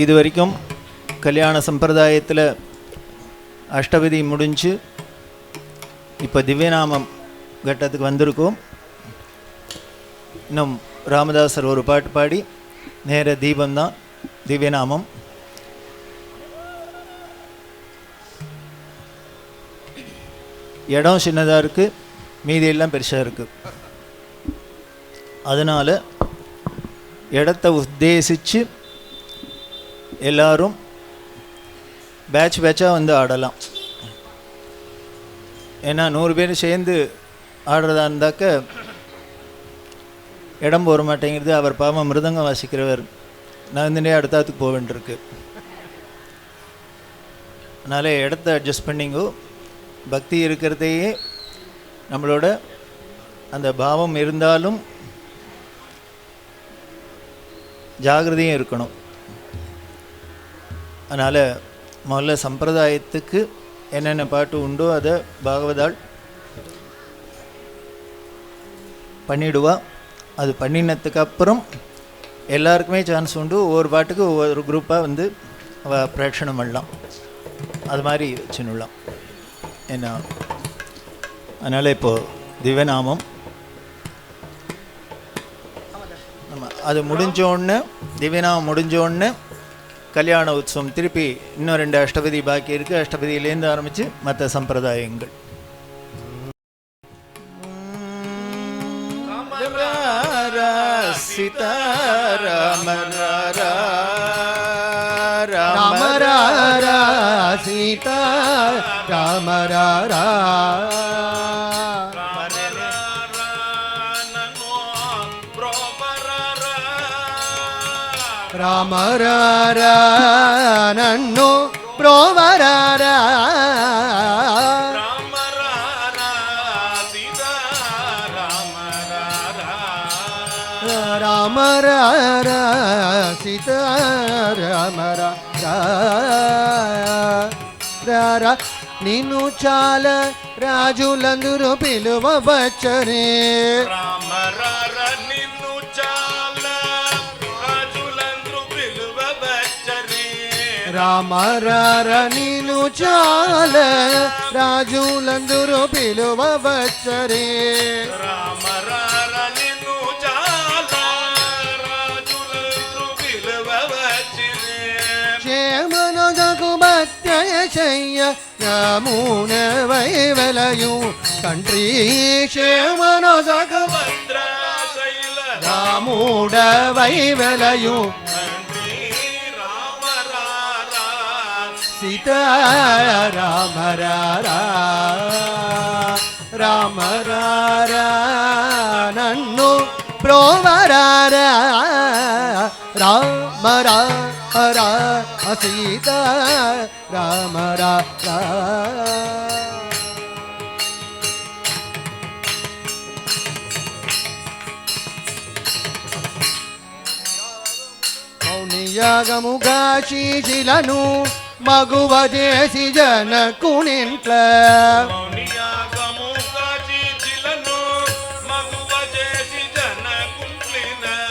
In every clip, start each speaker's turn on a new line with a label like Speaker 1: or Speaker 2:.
Speaker 1: இது வரைக்கும் கல்யாண சம்பிரதாயத்தில் அஷ்டபதி முடிஞ்சு இப்போ திவ்யநாமம் கட்டத்துக்கு வந்திருக்கோம். இன்னும் ராமதாசர் ஒரு பாட்டு பாடி நேர தீபம்தான் திவ்யநாமம். இடம் சின்னதாக இருக்குது, மீதியெல்லாம் பெருசாக இருக்குது. அதனால் இடத்த உத்தேசித்து எல்லாரும் பேட்ச் பேட்சாக வந்து ஆடலாம். ஏன்னா 100 பேர் சேர்ந்து ஆடுறதா இருந்தாக்க இடம் போக மாட்டேங்கிறது. அவர் பாவம் மிருதங்கம் வாசிக்கிறவர், நான் இந்த அடுத்தாத்துக்கு போக வேண்டியிருக்கு. அதனால் இடத்த அட்ஜஸ்ட் பண்ணிங்கோ. பக்தி இருக்கிறதையே நம்மளோட அந்த பாவம் இருந்தாலும் ஜாகிரதையும் இருக்கணும். அதனால் முதல்ல சம்பிரதாயத்துக்கு என்னென்ன பாட்டு உண்டோ அதை பாகவதாள் பண்ணிடுவா. அது பண்ணினதுக்கு அப்புறம் எல்லாருக்குமே சான்ஸ் உண்டு. ஒவ்வொரு பாட்டுக்கு ஒவ்வொரு குரூப்பாக வந்து அவள் பிரேட்சணம் பண்ணலாம். அது மாதிரி வச்சுன்னுலாம் என்ன. அதனால் இப்போது திவ்யநாமம் அது முடிஞ்சோடனே, திவ்யநாமம் முடிஞ்சோடனே கல்யாண உற்சவம். திருப்பி இன்னும் 2 அஷ்டபதி பாக்கி இருக்குது. அஷ்டபதியிலேருந்து ஆரம்பித்து மற்ற சம்பிரதாயங்கள். சீதா ராம
Speaker 2: சீதா ராம ராம நನ್ನು ಪ್ರೋವರಾರ ರಾಮ ಸೀತಾ ರಾಮ నిన్ను చాలా రాజులందరూ పిలువవచ్చనే.
Speaker 3: రామ నిన్ను చాలా రాజులందరూ పిలువవచ్చనే.
Speaker 2: రామ నిన్ను చాలా రాజులందరూ పిలువవచ్చనే.
Speaker 3: రామ నిన్ను చాలా రాజులందరూ పిలువవచ్చనే.
Speaker 2: క్షేమనొదగు భక్తయ శయ్య రామున వైవలయు కంట్రీ. క్షేమనొదగు
Speaker 3: భద్రాశైల
Speaker 2: రాముడ వైవలయు సీతా రామ రామ నన్ను ప్రోవరార రామ సీతా రామ మౌనియాగముగా శీశిలను మగువ చేసి జనకునింట్ల. మౌనియాగముగా జీజిలను మగువ చేసి జనకునింట్ల.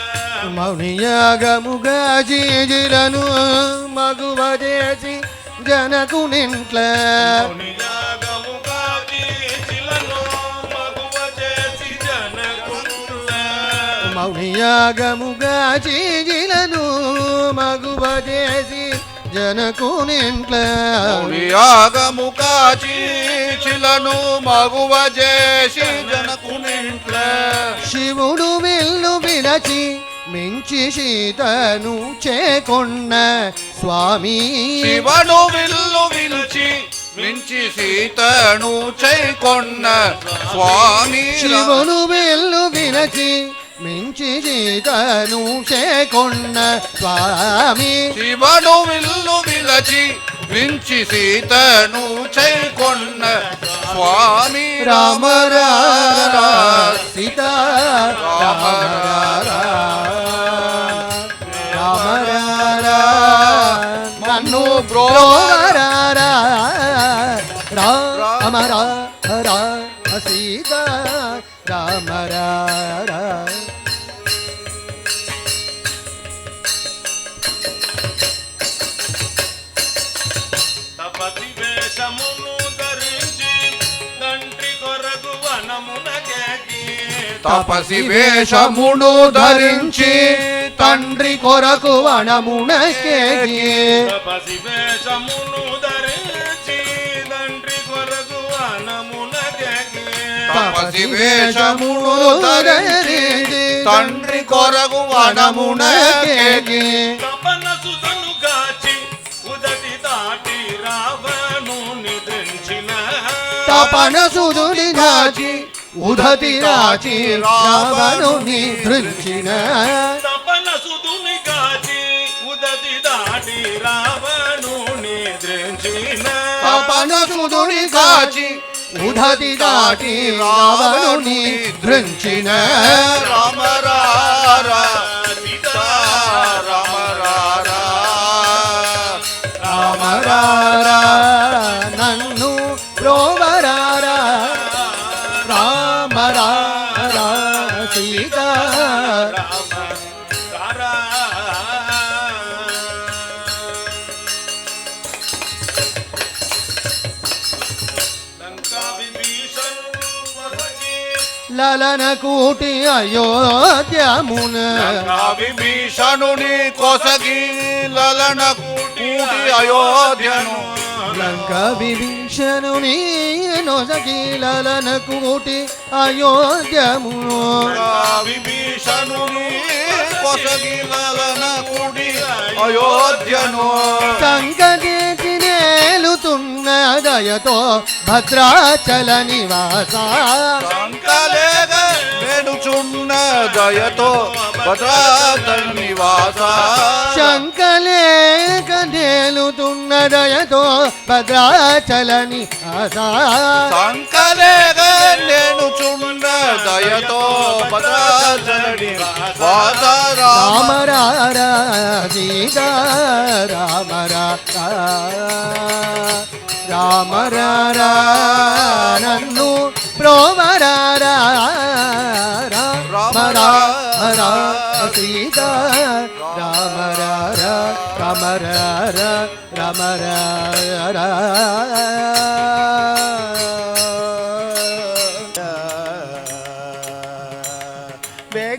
Speaker 2: మౌనియాగముగా జీజిలను మగువ చేసి జనకునింట్ల.
Speaker 3: మౌనియాగముగా జీజిలను మగువ చేసి జనకునింట్ల.
Speaker 2: శివుడు విల్లు విరచి మించి సీతను చేకొన్న స్వామి.
Speaker 3: శివను విల్లు విల్చి మించి సీతను చేకొన్న స్వామి.
Speaker 2: శివును విల్లు విరచి మించి సీతను చేకొన్న స్వామి.
Speaker 3: శివను విల్లు విలచి మించి సీతను చేకొన్న స్వామి.
Speaker 2: రామ సీతా రామ నన్ను బ్రోవరార రామ సీతా రామ
Speaker 3: తపసి వేషమును ధరించి తండ్రి కొరకు వనమునకేగి
Speaker 4: తపసి వేషమును ధరించి తండ్రి కొరకు వనమునకేగి
Speaker 3: తపసి వేషమును ధరించి తండ్రి కొరకు వనమునకేగి
Speaker 4: తపన సుతను గాచి ఉదతి దాటి రావణుని దించిన
Speaker 2: తపన సుదుని దాచి ఉదతి రాచి రావణుని దృంచిన
Speaker 4: తపన సుతుని కాచి ఉదతి దాటి రావణుని దృంచిన
Speaker 2: తపన సుదుని కాచి ఉదతి దాటి రావణుని దృంచిన
Speaker 3: రామ రారా సీతా రామ రారా
Speaker 2: రామ రారా నన్ను బ్రోవరారా రామ రారా సీతా లలన కూటి అయోధ్యమున
Speaker 3: విభీషణుని కొసగి లలన కూటి అయోధ్యను
Speaker 2: లంక విభీషణుని నొసగి లలన కూటి అయోధ్యమును
Speaker 3: విభీషణుని కొసగి లలన కూటి అయోధ్యను
Speaker 2: సంకటేసి నేలుతున్న దయతో భద్రాచల నివాస
Speaker 3: సంకలేగ వేడుచున్న దయతో భద్రాచల నివాస
Speaker 2: శంకలేక నేలుతున్న దయతో భద్రాచల నివాస
Speaker 3: సంకలేగ నేడుచున్న దయతో భద్రాచల నివాస
Speaker 2: రామ రారా సీతా రామ రారా రామ రారా నన్ను ప్రోవరారా రామ రారా సీతా రామ రారా రామ రారా రామ రారా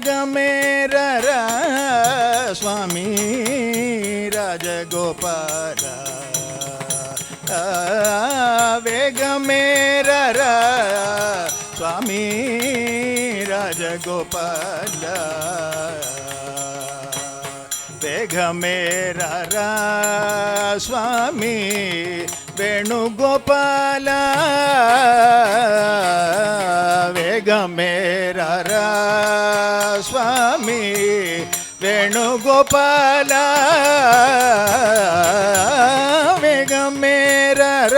Speaker 1: వేగమేరర స్వామి రాజగోపాల వేగమేరర స్వామి రాజగోపాల వేగమేరర స్వామి వేణుగోపాల వేగమేరర స్వామి వేణుగోపాల వేగమేరర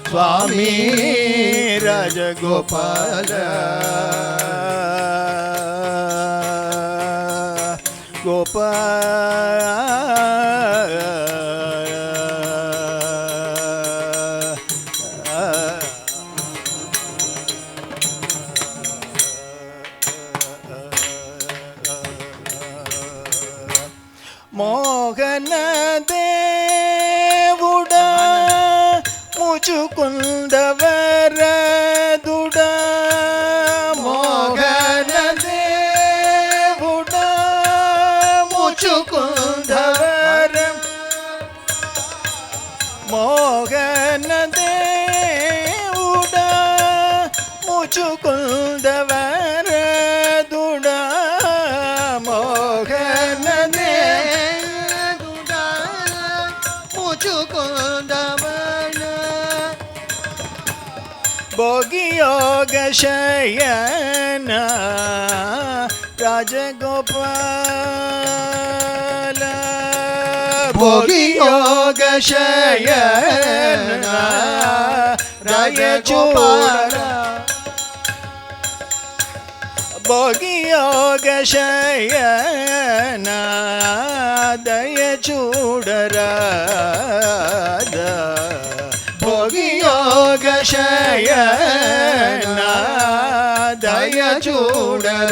Speaker 1: స్వామి రాజగోపాల మోహన దేవుడా ముచుకుందవరదుడా మోహన దేవుడా ముచుకుందవర మోహన దేవుడా ముచుకుందవరదుడా మోహన భోగియోగ శయన రాజగోపాల భోగియోగ శయన రాజగోపాల భోగియోగ శయన దయ చూడరాద భోగియోగ శయన దయ చూడరాద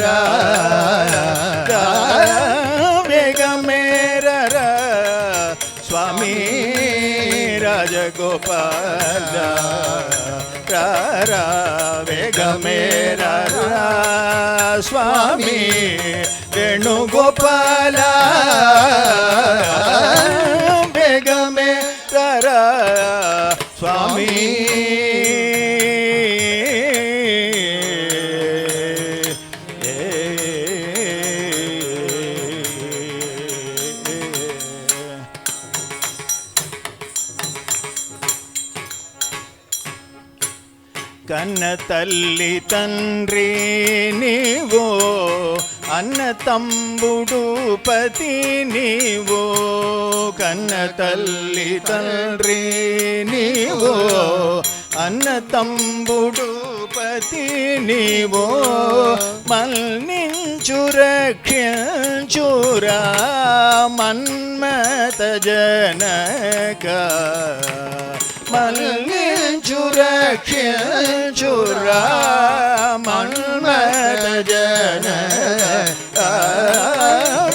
Speaker 1: వేగమేరర స్వామి రాజగోపాల ರಾಜಗೋಪಾಲ ರಾರ ವೇಗಮೇ ರಾರ ಸ್ವಾಮಿ ವೇಣುಗೋಪಾಲ ವೇಗಮೇ ರಾರ ಸ್ವಾಮಿ ಕನ್ನ ತಲ್ಲಿ ತಂದ್ರಿ ನೀವು ಅನ್ನ ತಂಬುಡು ಪತಿ ನೀವು ಕನ್ನ ತಲ್ಲಿ ತಂದ್ರಿ ನೀವು ಅನ್ನ ತಂಬುಡು ಪತಿ ನೀವು ಮಲ್ನಿಂಚುರ ಕ್ಷಂಚುರ ಮನ್ಮತ ಜನಕ ಮಲ್ನಿಂಚುರ ಕ್ಷಂಚುರ ಮನ್ಮತ ಜನಕ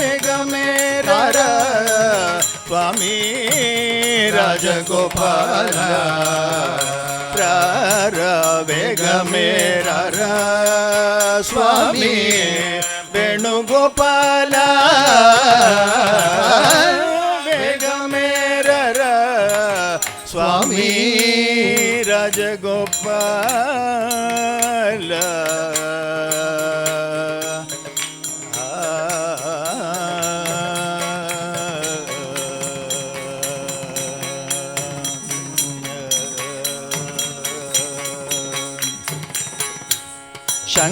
Speaker 1: ವೇಗಮೇರ ಸ್ವಾಮಿ ರಾಜಗೋಪಾಲ ರಾರ ವೇಗಮೇರ ಸ್ವಾಮಿ ವೇಣುಗೋಪಾಲ ವೇಗಮೇರ ಸ್ವಾಮಿ ರಾಜಗೋಪಾಲ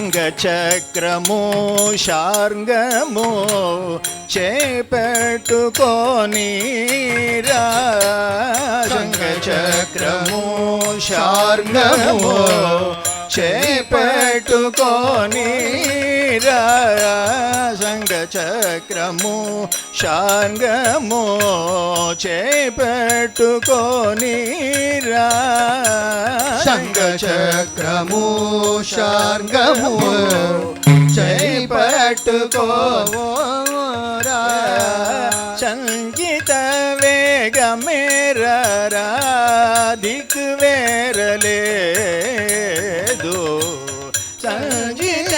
Speaker 1: శంఖచక్రము శార్ంగము చేపట్టుకోనిరా శంఖచక్రము శార్ంగము చేపట్టుకోనిరా శంఖచక్రము శార్ంగము చేపట్టుకోనిరా
Speaker 2: శంఖచక్రము శార్ంగము చేపట్టుకోరా
Speaker 1: సంగీత వేగమేర దిక్ వేరలేదు సంగీత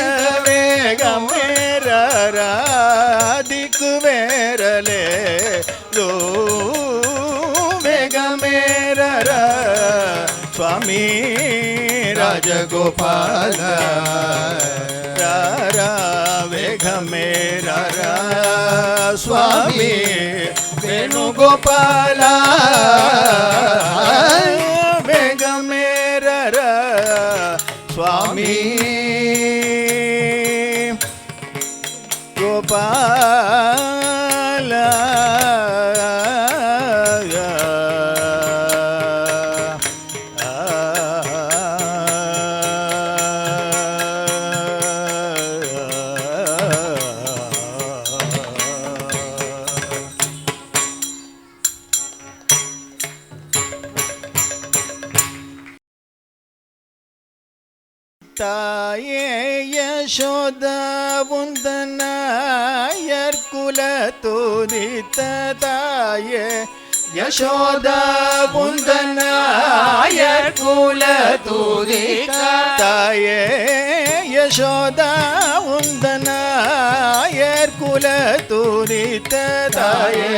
Speaker 1: వేగమేర దిక్ వేరలేదు వేగమేర స్వామి రాజగోపాల రారా వేగమేర స్వామి వేణుగోపాల వేగమేర స్వామి గోపాల தாயே யசோத உந்தனாயர் குல துதித்த தாயே யசோத உந்தனாயர் குல துதித்த தாயே யசோத உந்தனாயர் குல துதித்த தாயே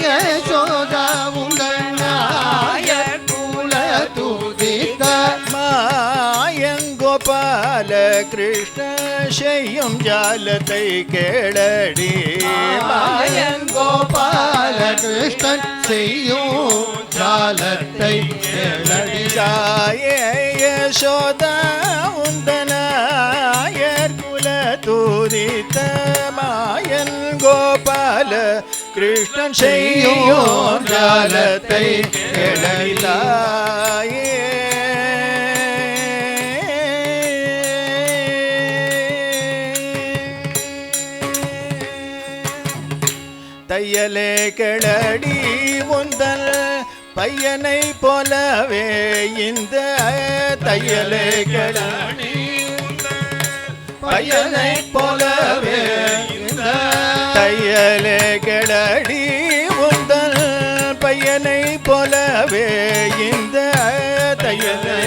Speaker 2: யசோத உந்தனாயர் குல துதித்த
Speaker 1: கோபால கிருஷ்ண செய்யும் ஜாலத்தை கேளடி
Speaker 2: மாயன் கோபால கிருஷ்ணன் செய்யும் ஜாலத்தை கேளடி
Speaker 1: தாயே யசோதா உந்தனாயர் குல துதித்த மாயன் கோபால கிருஷ்ணன் செய்யும் ஜாலத்தை கேளடி தாயே தையலே கிளடி உந்தல் பையனை போலவே இந்த தையலே கிளடி பையனை போலவே இந்த தையலே கிளடி உந்தல் பையனை பையனை போலவே இந்த தையலை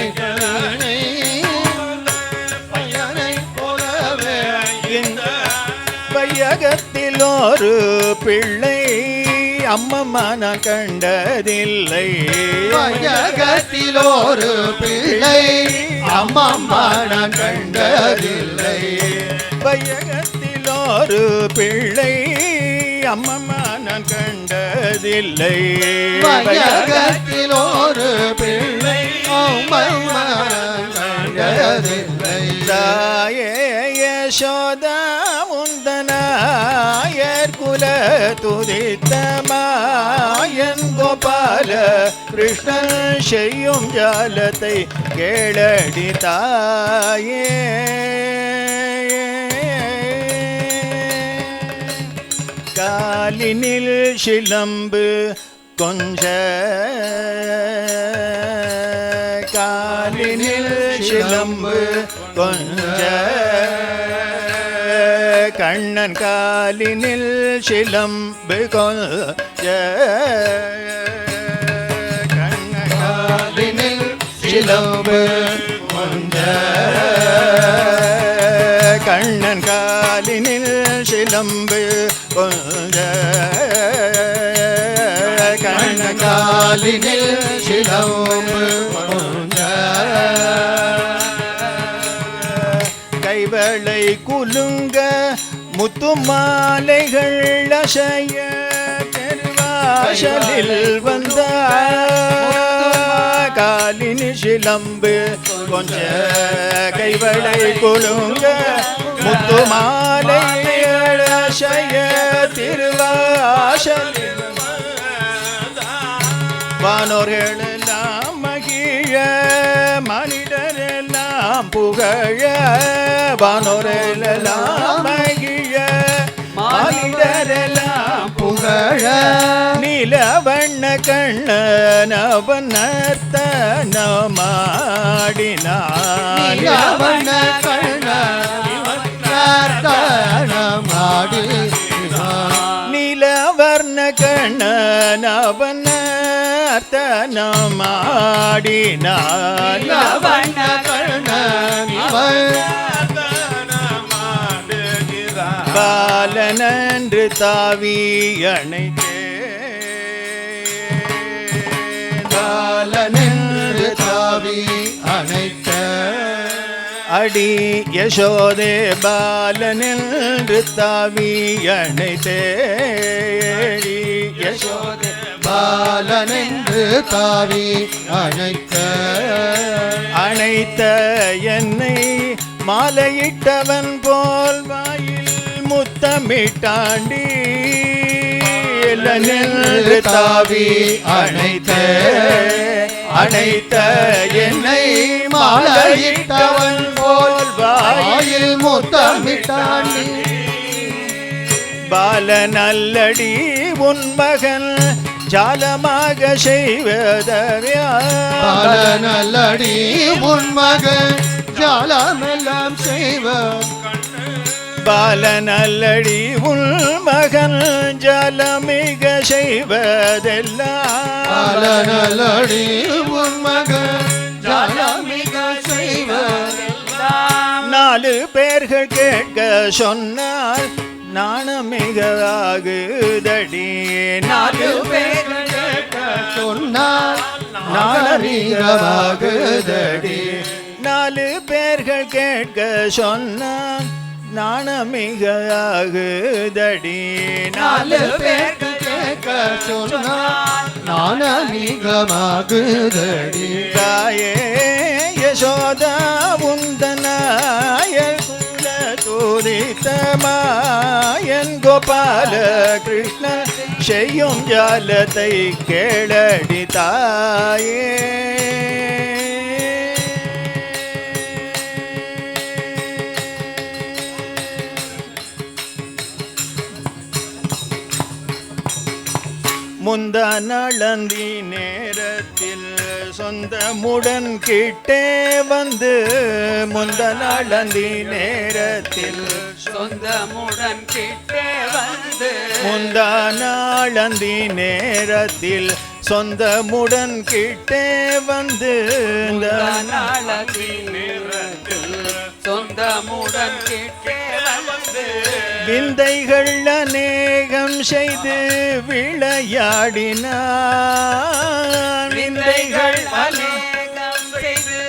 Speaker 2: பையனை போலவே
Speaker 1: இந்த பையகத்தில் ஒரு பிள்ளை அம்மம்மா நான் கண்டதில்லை.
Speaker 2: பையகத்தில் ஒரு பிள்ளை அம்மம்மா நான் கண்டதில்லை.
Speaker 1: பையகத்தில் ஒரு பிள்ளை அம்மம்மா நான் கண்டதில்லை.
Speaker 2: பையகத்தில் ஒரு பிள்ளை அம்மம்மா நான் கண்டதில்லை.
Speaker 1: தாயே யசோதா உந்தனாயர் குல துதித்த மாயன் கோபால கிருஷ்ணன் செய்யும் ஜாலத்தை கேளடி தாயே. காலினில் சிலம்பு கொஞ்ச காலினில் சிலம்பு கொஞ்ச கண்ணன் காலினில் சிலம்பு கொஞ்ச கண்ணன்
Speaker 2: காலினில் சிலம்பு
Speaker 1: கொஞ்ச கண்ணன் காலினில் சிலம்பு கொஞ்ச கண்ணன்
Speaker 2: காலினில் சிலம்பு கொஞ்ச
Speaker 1: கைவளை குலுங்க முத்து மாலைகள் அசைய தெருவாசலில் வந்த காலினி சிலம்பு கொஞ்ச கைவளை குலுங்க முத்து மாலைகள் அசைய திருவாசலில் வானோர்களெல்லாம் மகிழ மனிதரெல்லாம் புகழ வானோரெல்லாம் மகிழ மனிதரெல்லாம்
Speaker 2: புகழ
Speaker 1: நீலவண்ண கண்ணனவன் நர்த்தனமாடினான்.
Speaker 2: நீலவண்ண கண்ணமாடி
Speaker 1: நீலவர்ண கண்ணனவன் நர்த்தனமாடினான்.
Speaker 2: நீலவண்ண கண்ணன்
Speaker 1: பாலனன்று தாவி அணைத்தே
Speaker 2: பாலனின்று தாவி அணைத்த
Speaker 1: அடி யசோதே பாலனின்று தாவி அணைத்தே யசோதே
Speaker 2: பாலனின்று தாவி அணைத்த
Speaker 1: அணைத்த என்னை மாலையிட்டவன் போல் வாயில் முத்தமிட்டாண்டி நின்று தாவி அணைத்த அணைத்த என்னை மாலையிட்டவன் போல் வாயில்
Speaker 2: முத்தமிட்டாண்டி
Speaker 1: பாலநல்லடி உன் மகன் ஜாலமாக செய்வதறியா
Speaker 2: பாலநல்லடி உன் மகன் ஜாலமெல்லாம் செய்வர்
Speaker 1: பாலநல்லடி உன் மகன் ஜாலமிக செய்வதெல்லாம்
Speaker 2: பாலநல்லடி உன் மகன் ஜாலமிக செய்வர்
Speaker 1: நாலு பேர்கள் கேட்க சொன்னால் நாணமிக ஆகுதடி
Speaker 2: நாலு பேர்கள் கேட்க சொன்னால் நாணமிகமாகுதடி
Speaker 1: நாலு பேர்கள் கேட்க சொன்னால் நாணமிக ஆகுதடி
Speaker 2: நாலு பேர்கள் கேட்க சொன்னால் நாணமிகமாகுதடி
Speaker 1: தாயே யசோதா உந்தனாய குல துரித்தமாயன் கோபால கிருஷ்ணன் செய்யும் ஜாலத்தை கேளடி தாயே. முந்த நளந்தி நேரத்தில் சொந்தமுடன் கிட்டே வந்து முந்த நளந்தி நேரத்தில்
Speaker 5: சொந்தமுடன் கிட்டே வந்து
Speaker 1: முந்த நாளந்தி நேரத்தில் சொந்தமுடன் கிட்டே வந்து
Speaker 5: சொந்தமுடன் கிட்டே வந்து
Speaker 1: விந்தைகள் அநேகம் செய்து விளையாடினான்.
Speaker 5: விந்தைகள் அநேகம் செய்து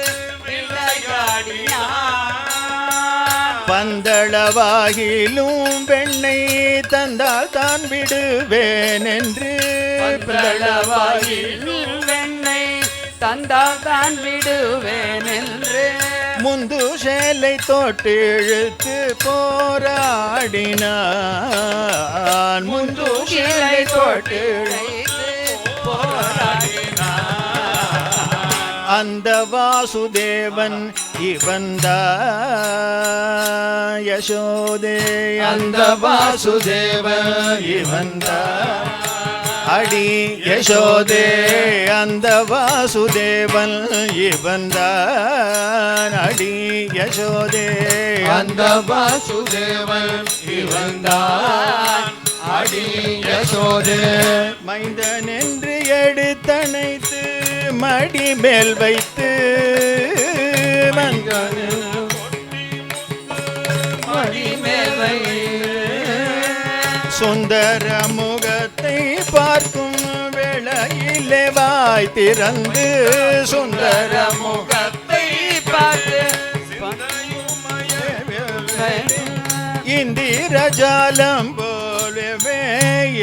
Speaker 5: விளையாடினான்.
Speaker 1: பந்தளவாகிலும் வெண்ணை தந்தால் தான் விடுவேன் என்று
Speaker 5: பந்தளவாகிலும் வெண்ணை தந்தால் தான் விடுவேன் என்று
Speaker 1: முந்து சேலை தொட்டு இழுத்து போராடினான். முந்து சேலை தொட்டு
Speaker 5: போராடினான்.
Speaker 1: அந்த வாசுதேவன் இவன்தான் யசோதே. அந்த வாசுதேவன் இவன்தான் அடி யசோதே. அந்த வாசுதேவன் இவன்தான் அடி யசோதே.
Speaker 2: அந்த வாசுதேவன் இவன்தான் அடி யசோதே.
Speaker 1: மைந்தன் என்று எடுத்தணைத்து மடி மேல் வைத்து
Speaker 5: மடிமேவை
Speaker 1: சுந்தர முகத்தை பார்க்கும் வேளையிலே வாய் திறந்து சுந்தர
Speaker 5: முகத்தை பார்த்து
Speaker 1: இந்திரஜாலம் போலவே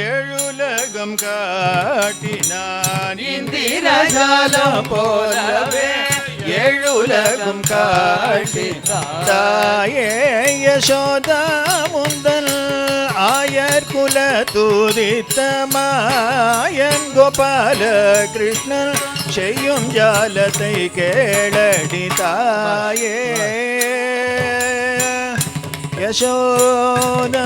Speaker 1: எழுலகம் காட்டினான்.
Speaker 5: இந்திரஜாலம் போலவே எழுலகம் காட்டினான்.
Speaker 1: தாயே யசோதா முந்தன் ஆயர் குல துதித்த மாயன் கோபால கிருஷ்ணன் செய்யும் ஜாலத்தை கேளடி தாயே யசோதா.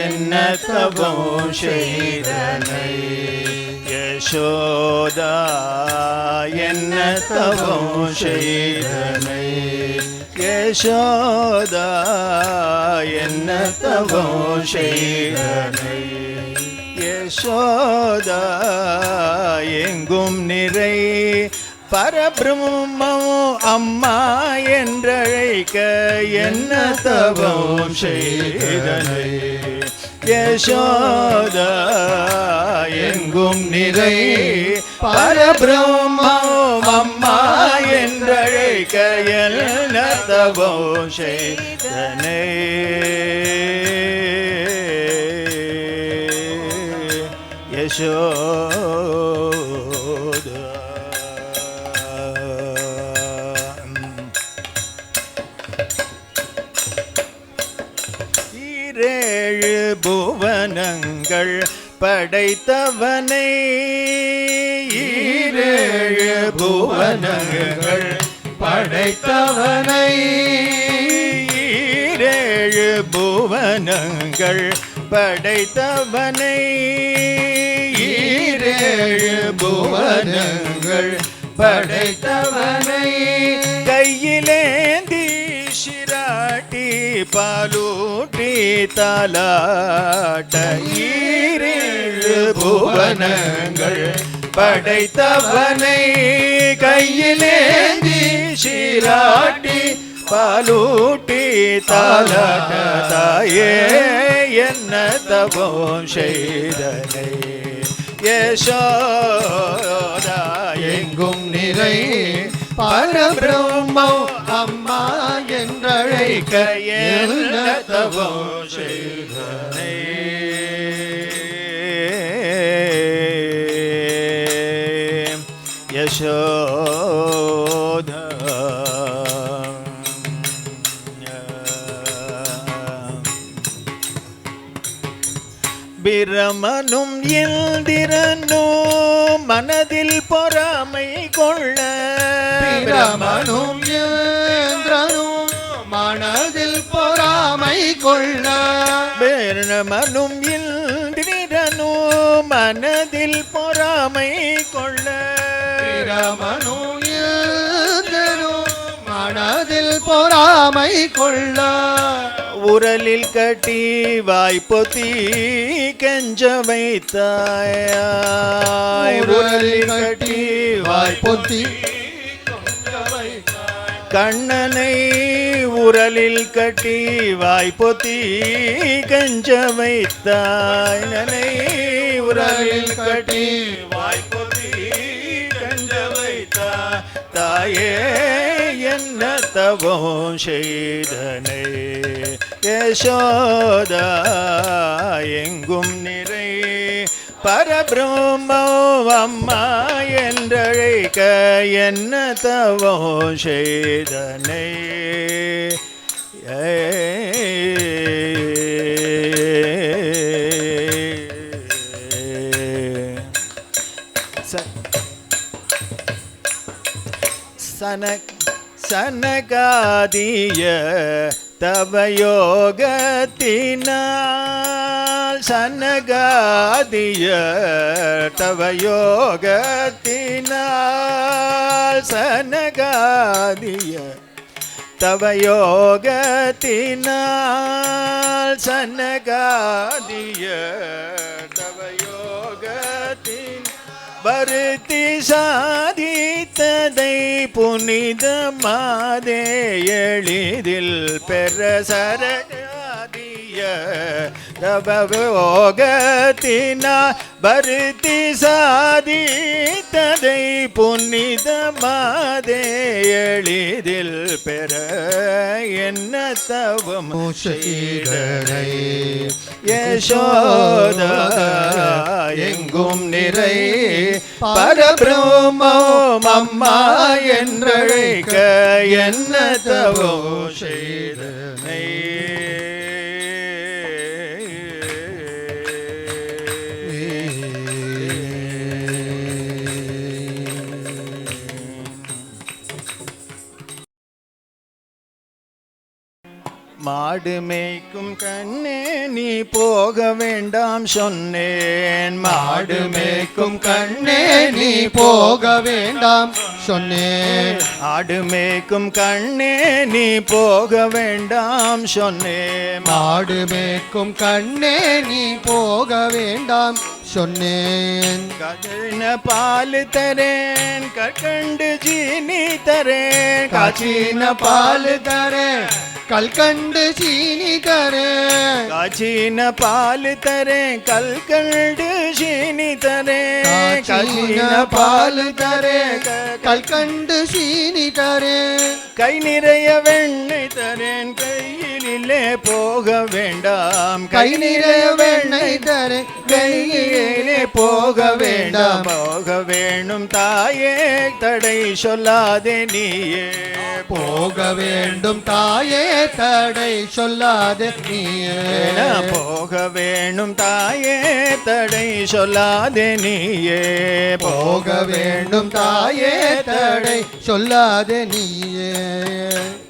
Speaker 1: என்ன தவம் செய்தனை யசோதா. என்ன தவம் செய்தனை யசோதா. என்ன தவம் செய்தனை யசோதா. எங்கும் நிறை பரபிரம்மம் அம்மா என்றழைக்க என்ன தவம் செய்தனை யசோதா. எங்கும் நிறை பரபிரம்மம் அம்மா என்றழைக்க என்ன தவம் செய்தனை யசோதா. ஈரேழு புவனங்கள் படைத்தவனை ஈரேழு புவனங்கள்
Speaker 2: படைத்தவனை
Speaker 1: ஈரேழு புவனங்கள் படைத்தவனை
Speaker 2: ஈரேழு புவனங்கள் படைத்தவனை
Speaker 1: கையிலேந்தி சிராட்டி பாலூட்டி தாலாட்ட ஈரேழு புவனங்கள் படைத்தவனை கையிலேந்தி சிராட்டி பாலூட்டி தாலாட்ட தாயே என்ன தவம் செய்தனை யசோதா.
Speaker 2: எங்கும் நிறை பரபிரம்மம் அம்மா என்றழைக்க
Speaker 1: என்ன தவம் செய்தனை யசோதா. பிரமனும் இந்திரனும் மனதில் பொறாமை கொள்ள
Speaker 2: பிரமனும் இந்திரனும் மனதில் பொறாமை கொள்ள
Speaker 1: பிரமனும் இந்திரனும் மனதில் பொறாமை கொள்ள
Speaker 2: மனதில் பொறாமை கொள்ள
Speaker 1: உரலில் கட்டி வாய்ப்பொத்தி கெஞ்ச வைத்தாய் உரலில் கட்டி வாய்ப்பொத்தி கண்ணனை உரலில் கட்டி வாய்ப்பொத்தி கெஞ்ச வைத்தாய் நனை உரலில் கட்டி வாய்ப்பொத்தி கெஞ்ச வைத்தாய் தாயே என்ன தவம் செய்தனை யசோதா எங்கும் நிறை பரபிரம்மோ அம்மா என்றழைக்க என்ன தவம் செய்தனை சனகாதிய தவ யோகத்தினால் சனகாதிய தவ யோகத்தினால் சனகாதிய தவ யோகத்தினால் சனகாதிய தவ யோகத்தின் வருத்தி சாதித்ததை புனிதமாதே எளிதில் பெற சரணாதிய தவயோகத்தினா வருத்தி சாதித்ததை புனிதமாதே எளிதில் பெற என்ன தவம் செய்தனை யசோதா எங்கும் நிறை பரபிரம்மோ அம்மா என்றழைக்க என்ன தவம் செய்தனை மாடு மேய்க்கும் கண்ணே நீ போக வேண்டாம் சொன்னேன்
Speaker 2: மாடு மேய்க்கும் கண்ணே நீ போக வேண்டாம் சொன்னேன்
Speaker 1: ஆடு மேய்க்கும் கண்ணே நீ போக வேண்டாம் சொன்னேன்
Speaker 2: மாடு மேய்க்கும் கண்ணே நீ போக வேண்டாம் சொன்னேன்
Speaker 1: காய்ச்சின பால் தரேன் கற்கண்டு ஜீனி தரேன்
Speaker 2: காய்ச்சின பால் தரேன் கல்கண்டு சீனி தரேன்
Speaker 1: காய்ச்சின பால் தரேன் கல்கண்டு சீனி தரேன்
Speaker 2: காய்ச்சின பால் தரேன் கல்கண்டு சீனி தரேன்
Speaker 1: கை நிறைய வெண்ணெய் தரேன் கையிலே போக வேண்டாம்
Speaker 2: கை நிறைய வெண்ணெய் தரேன்
Speaker 1: கையிலே போக வேண்டாம் போக வேணும் தாயே தடை சொல்லாதே நீயே
Speaker 2: போக வேண்டும் தாயே தடை சொல்லாதே நீயே
Speaker 1: போக வேணும் தாயே தடை சொல்லாதே நீயே
Speaker 2: போக வேண்டும் தாயே தடை சொல்லாதே நீயே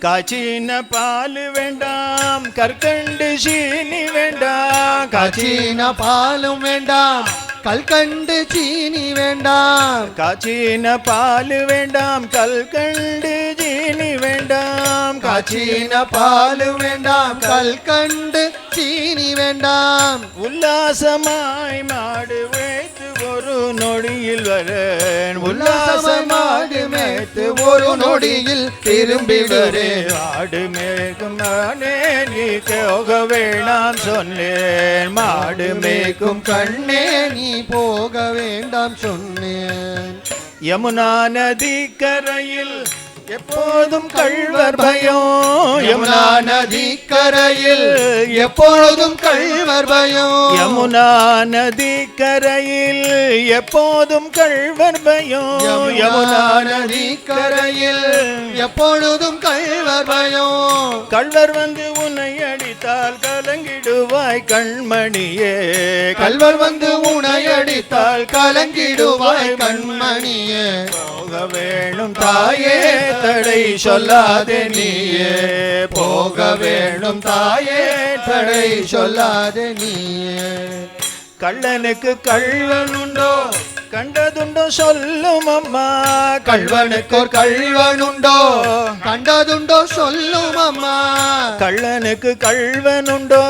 Speaker 1: காய்ச்சின பால் வேண்டாம் கற்கண்டு சீனி வேண்டாம்
Speaker 2: காய்ச்சின பாலும் வேண்டாம் கல்கண்டு சீனி வேண்டாம்
Speaker 1: காய்ச்சின பால் வேண்டாம் கல்கண்டு சீனி வேண்டாம்
Speaker 2: காய்ச்சின பால் வேண்டாம் கல்கண்டு சீனி வேண்டாம்
Speaker 1: உல்லாசமாய் மாடு வைத்து ஒரு நொடியில் வரேன்
Speaker 2: உல்லாசமாடு மேய்த்து ஒரு நொடியில் திரும்பி வரேன்
Speaker 1: ஆடு மேய்க்கும் நானே நீ போக வேண்டாம் சொன்னேன் மாடு மேய்க்கும்
Speaker 2: கண்ணே நீ போக வேண்டாம் சொன்னேன்
Speaker 1: யமுனா நதி கரையில் எப்போதும் கள்வர் பயம்
Speaker 2: யமுனா நதி கரையில் எப்பொழுதும் கள்வர் பயம்
Speaker 1: யமுனா நதி கரையில் எப்போதும் கள்வர் பயம்
Speaker 2: யமுனா நதி கரையில் எப்பொழுதும் கள்வர் பயம்
Speaker 1: கள்வர் வந்து உன்னை அடித்தால் கலங்கிடுவாய் கண்மணியே
Speaker 2: கள்வர் வந்து உன்னை அடித்தால் கலங்கிடுவாய் கண்மணியே
Speaker 1: போக வேணும் தாயே தடை சொல்லாதே நீயே போக வேணும் தாயே
Speaker 2: தடை சொல்லாதே நீயே
Speaker 1: கள்ளனுக்கு கள்வனுண்டோ கண்டதுண்டோ சொல்லும் அம்மா.
Speaker 2: கள்வனுக்கோர் கள்வனுண்டோ கண்டதுண்டோ சொல்லும் அம்மா.
Speaker 1: கள்ளனுக்கு கள்வனுண்டோ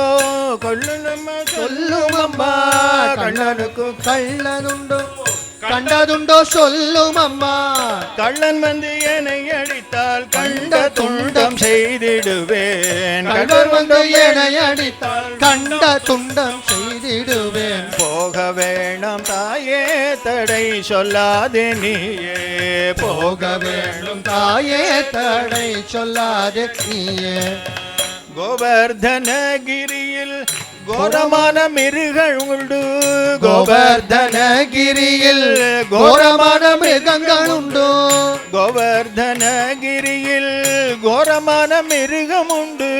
Speaker 1: கொள்ளனம்மா சொல்லும் அம்மா. கள்ளனுக்கு
Speaker 2: கள்ளனுண்டோ கண்டதுண்டோ சொல்லும் அம்மா.
Speaker 1: கள்ளன் வந்து என்னை அடித்தால் கண்ட துண்டம் செய்திடுவேன்.
Speaker 2: கள்வர் வந்து என்னை அடித்தால் கண்ட துண்டம் செய்திடுவேன்.
Speaker 1: போக வேணாம் தாயே தடை சொல்லாதே நீயே.
Speaker 2: போக வேண்டும் தாயே தடை சொல்லாதே நீயே.
Speaker 1: கோவர்தனகிரியில் கோரமான மிருகங்கள் உண்டு.
Speaker 2: கோவர்தனகிரியில் கோரமான மிருகங்கள் உண்டு.
Speaker 1: கோவர்தனகிரியில் கோரமான மிருகம் உண்டு.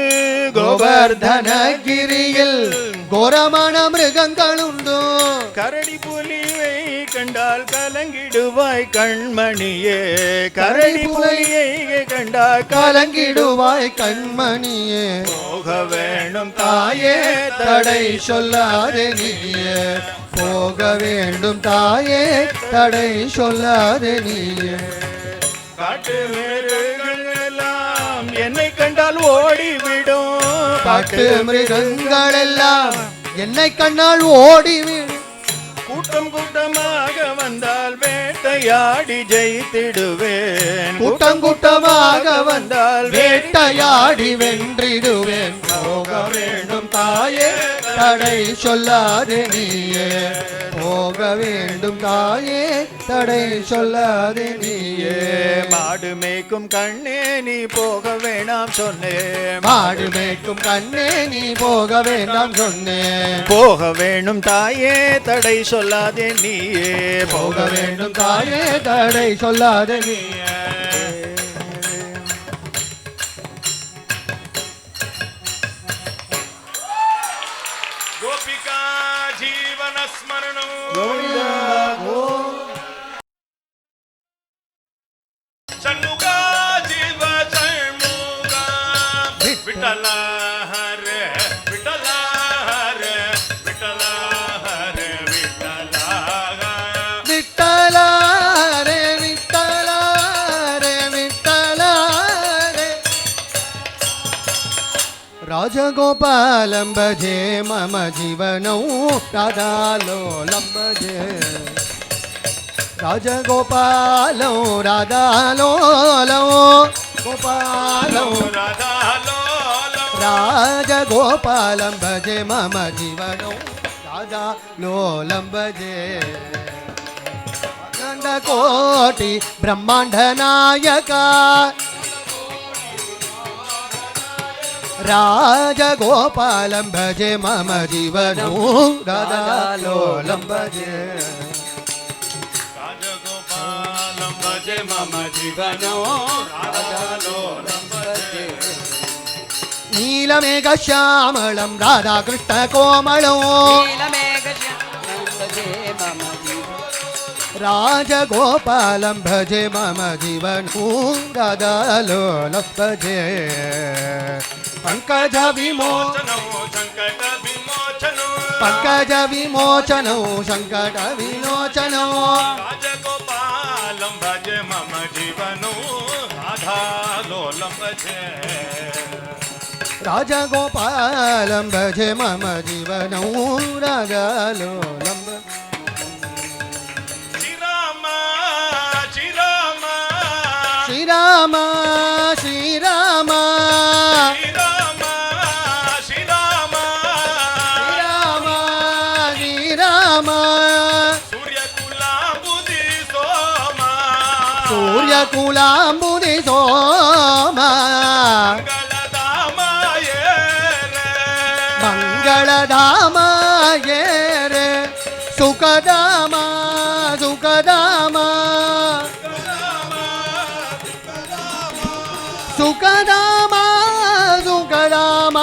Speaker 2: கோவர்தனகிரியில் கோரமான மிருகங்கள் உண்டு.
Speaker 1: கரடி புலியை கண்டால் கலங்கிடுவாய் கண்மணியே. கரடி புலியை கண்டால்
Speaker 2: கலங்கிடுவாய் கண்மணியே.
Speaker 1: போக வேணும்
Speaker 2: தாயே தடை சொல்லாதே நீயே. போக வேண்டும் தாயே தடை சொல்லாதே நீயே.
Speaker 1: காட்டு மிருகங்கள் எல்லாம் என்னை கண்டால் ஓடிவிடும்.
Speaker 2: காட்டு மிருகங்கள் எல்லாம் என்னை கண்ணால் ஓடிவிடும்.
Speaker 1: கூட்டம் கூட்டமாக வந்தால் வேட்டையாடி ஜெயித்திடுவேன்.
Speaker 2: கூட்டம் கூட்டமாக வந்தால் வேட்டையாடி வென்றிடுவேன். போக வேண்டும் தாயே தடை சொல்லாதே நீயே. போக வேண்டும் தாயே தடை சொல்லாதே நீயே.
Speaker 1: மாடு மேய்க்கும் கண்ணே நீ போக வேணாம் சொன்னேன்.
Speaker 2: மாடு மேய்க்கும் கண்ணே நீ போக வேண்டாம் சொன்னேன்.
Speaker 1: போக வேணும் தாயே தடை சொல்லாதே நீயே.
Speaker 2: போக வேண்டும் தாயே தடை சொல்லாதே நீயே.
Speaker 4: गोपिका जीवन स्मरणं षण्मुखा जीव षण्मुखा विठ्ठल हरे विठ्ठल हरे विठ्ठल हरे विठ्ठल
Speaker 2: विठ्ठल रे विठ्ठल रे विठ्ठल रे. राजगोपालं भजे मम जीवनौ राधालोलं भजे. राजगोपालं राधालोलं गोपालं
Speaker 4: राधा लोलं
Speaker 2: राजगोपालं भजे मम जीवनौ राधालोलं भजे. अखण्डकोटि ब्रह्माण्ड नायका राजगोपालं भजे मम जीवनौ राधालोलं भजे.
Speaker 4: राजगोपालं भजे मम जीवनो राधालोलं भजे.
Speaker 2: नीलमेघश्यामलं राधाकृष्णकोमलं राजगोपालं भजे मम जीवनौ राधालोलं भजे. पंकज विमोचनौ
Speaker 4: संकट विमोचनो
Speaker 2: पंकज विमोचनौ संकट विमोचनौ.
Speaker 4: राजगोपालं भजे मम जीवनो राधालोलं भजे.
Speaker 2: राजगोपालं भजे मम जीवनौ राधालोलं भजे.
Speaker 4: श्रीराम
Speaker 2: श्रीराम श्रीराम
Speaker 4: श्रीराम
Speaker 2: श्रीराम
Speaker 4: श्रीराम
Speaker 2: श्रीराम.
Speaker 4: सूर्यकुलाम्बुदि सोमा
Speaker 2: सूर्यकुलाम्बुदि सोमा
Speaker 4: मंगलधाम ये रे
Speaker 2: मङ्गलधाम ये रे. सुखधाम सुखधाम सुखधाम सुखधाम
Speaker 3: सुखधाम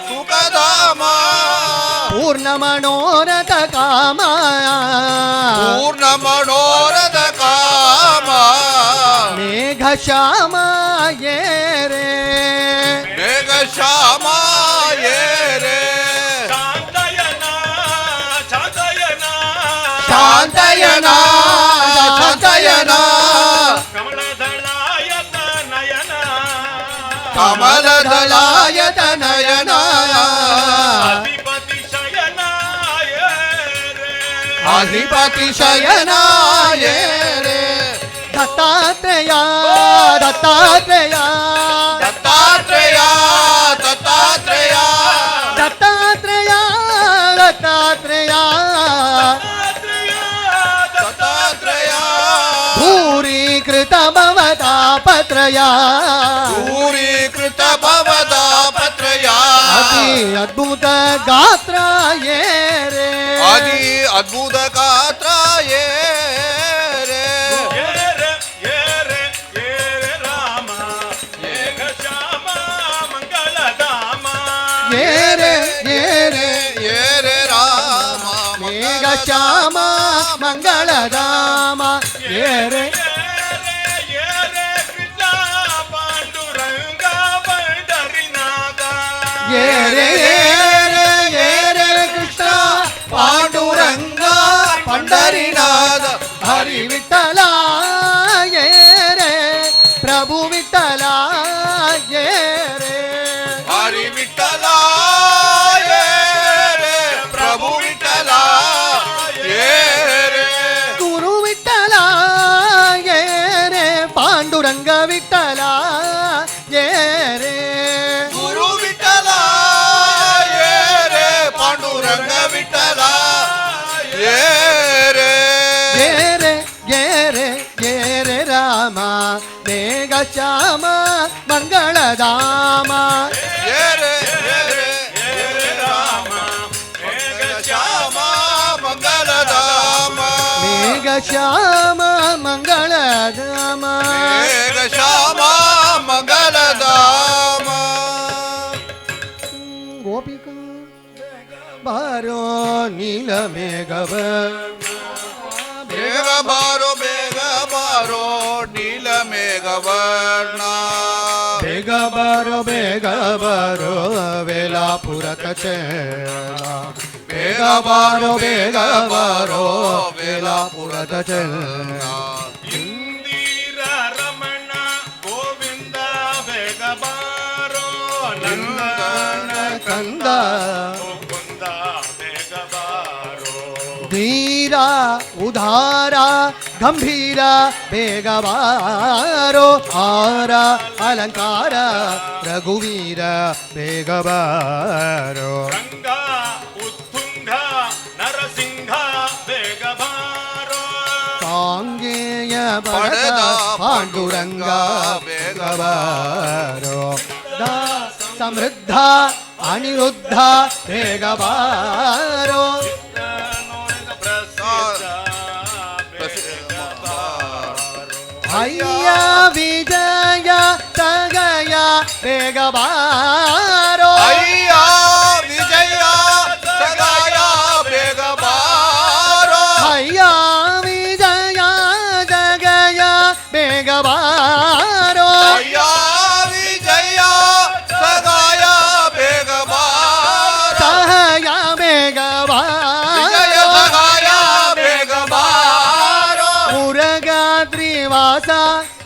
Speaker 3: सुखधाम
Speaker 2: पूर्णमनोरथ काम
Speaker 3: पूर्णमनोरथ काम
Speaker 2: मेघश्याम ये रे
Speaker 3: मेघश्याम ये रे
Speaker 4: शांत
Speaker 3: ಕಮಲದಳಾಯತ ನಯನ
Speaker 4: ಅಧಿಪತಿ ಶಯನಾಯ ರೇ
Speaker 3: ಅಧಿಪತಿ ಶಯನಾಯ ರೇ
Speaker 2: ದತ್ತಾತ್ರೇಯ ದತ್ತಾತ್ರೇಯ
Speaker 3: ದತ್ತಾತ್ರೇಯ ದತ್ತಾತ್ರೇಯ
Speaker 2: ದತ್ತಾತ್ರೇಯ ದತ್ತಾತ್ರೇಯ
Speaker 3: ದತ್ತಾತ್ರೇಯ
Speaker 2: ಧೂರೀಕೃತ ಭವತಾಪತ್ರಯ
Speaker 3: ದೂರೀಕೃತ ಭವತಾಪತ್ರಯ
Speaker 2: ಅತಿ ಅದ್ಭುತ ಗಾತ್ರ ಯೇ ರೇ
Speaker 3: ಅದಿ ಅದ್ಭುತ ಗಾತ್ರ ಯೇ ರೇ
Speaker 4: ಏರೆ ರಾಮ ಏಕ ಶ್ಯಾಮ ಮಂಗಳಧಾಮ
Speaker 2: ಏರೆ ಏರೆ
Speaker 3: ಯೇ ರೇ ರಾಮ
Speaker 2: ಮೇಘ ಶ್ಯಾಮ ಮಂಗಳಧಾಮ ಏರೆ
Speaker 4: ಏರೆ ಕೃಷ್ಣ ಪಾಂಡುರಂಗ ಪಂಡರಿನಾಥ
Speaker 2: ಏರೆ ಏರೆ ಏರೆ ಕೃಷ್ಣ ಪಾಂಡುರಂಗ
Speaker 3: ಪಂಡರಿನಾಥ
Speaker 2: ಹರಿ ವಿಠಲ ಏರೆ ಪ್ರಭು ವಿಠಲ ಏರೆ
Speaker 3: ಹರಿ ವಿಠಲ ಯೇ ರೇ ಪ್ರಭು ವಿಠಲ ಯೇ ರೇ
Speaker 2: ಗುರು ವಿಠಲ ಏರೆ ಪಾಂಡುರಂಗ ವಿಠಲ ಏರೆ
Speaker 3: ಗುರು ವಿಠಲ ಯೇ ರೇ ಪಾಂಡುರಂಗ ವಿಠಲ ಯೇ ರೇ
Speaker 2: ಏರೆ ಏರೆ ಏರೆ ರಾಮ ಮೇಘ ಶ್ಯಾಮ ಮಂಗಳಧಾಮ
Speaker 3: ಯೇ ರೇ ರಾಮ ಮೇಘ ಶ್ಯಾಮ ಮಂಗಲಧಾಮ
Speaker 2: ಮೇಘ ಶ್ಯಾಮ ಮಂಗಳಧಾಮ
Speaker 3: ಮೇಘ ಶ್ಯಾಮ ಮಂಗಲಧಾಮ
Speaker 2: ಗೋಪಿಕ ಬಾರೋ ನೀಲ ಮೇಘವ
Speaker 3: ಬೇಗ ಬಾರೋ ನೀಲ ಮೇಘವರ್ಣ
Speaker 2: ಬೇಗ ಬಾರೋ ವೇಲಾಪುರಕ ಚೇಳ ಬೇಗ ಬಾರೋ ವೇಲಾಪುರದ ಚೇಳ
Speaker 4: ಇಂದಿರ ರಮಣ ಗೋವಿಂದ ಬೇಗ ಬಾರೋ ನಂದನ
Speaker 2: ಕಂದ
Speaker 4: ಮುಕುಂದ ಬೇಗ ಬಾರೋ
Speaker 2: ಧೀರ ಉದಾರ ಗಂಭೀರ ಬೇಗ ಬಾರೋ ಹಾರ ಅಲಂಕಾರ ರಘುವೀರ ಬೇಗ ಬಾರೋ
Speaker 4: ರಂಗ ಉತ್ತುಂಗ ನರಸಿಂಹ ಬೇಗ ಬಾರೋ
Speaker 2: ಕಾಂಗೇಯ
Speaker 3: ಪಡೆದ
Speaker 2: ಬಡದ ಪಾಂಡುರಂಗ ಬೇಗ ಬಾರೋ ಸಮೃದ್ಧ ಅನಿರುದ್ಧ ಬೇಗ ಬಾರೋ ಅಯ್ಯ ವಿಜಯ ತಗಯ ಬೇಗ ಬಾರೋ
Speaker 3: ಅಯ್ಯ ವಿಜಯ ಸಗಾಯ ಬೇಗ ಬಾರೋ
Speaker 2: ಅಯ್ಯ ವಿಜಯ ಜಗಯ ಬೇಗ ಬಾರೋ
Speaker 3: ಅಯ್ಯ ವಿಜಯ ಸಗಾಯ ಬೇಗ ಬಾರೋ
Speaker 2: ಸಹಯ ಬೇಗ
Speaker 3: ವಿಜಯ
Speaker 2: ಬಾರೋ
Speaker 3: ಸಗಾಯ ಬೇಗ ಬಾರೋ
Speaker 2: ಮುರಗಾದ್ರಿವಾಸ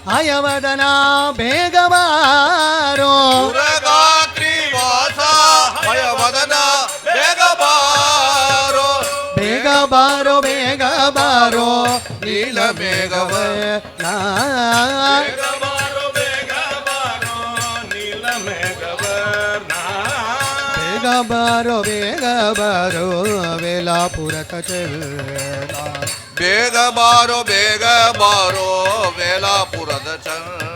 Speaker 2: ಹಯವದನ ಬೇಗ ಬಾರೋ
Speaker 3: ಮುರಗಾತ್ರಿ ವಾಸ ಭಯವದನ ಬೇಗ ಬಾರೋ
Speaker 2: ಬೇಗ ಬಾರೋ ಬೇಗ ಬಾರೋ
Speaker 3: ನೀಲ ಮೇಘವ
Speaker 2: ನಾ
Speaker 4: ಬೇಗ ಬಾರೋ ನೀಲ ಮೇಘವರ್ಣ
Speaker 2: ಬೇಗ ಬಾರೋ ವೇಲಾಪುರಕ ಚೇಳ
Speaker 3: ಬೇಗ ಬಾರೋ ವೇಲಾಪುರದ ಚಂದ್ರ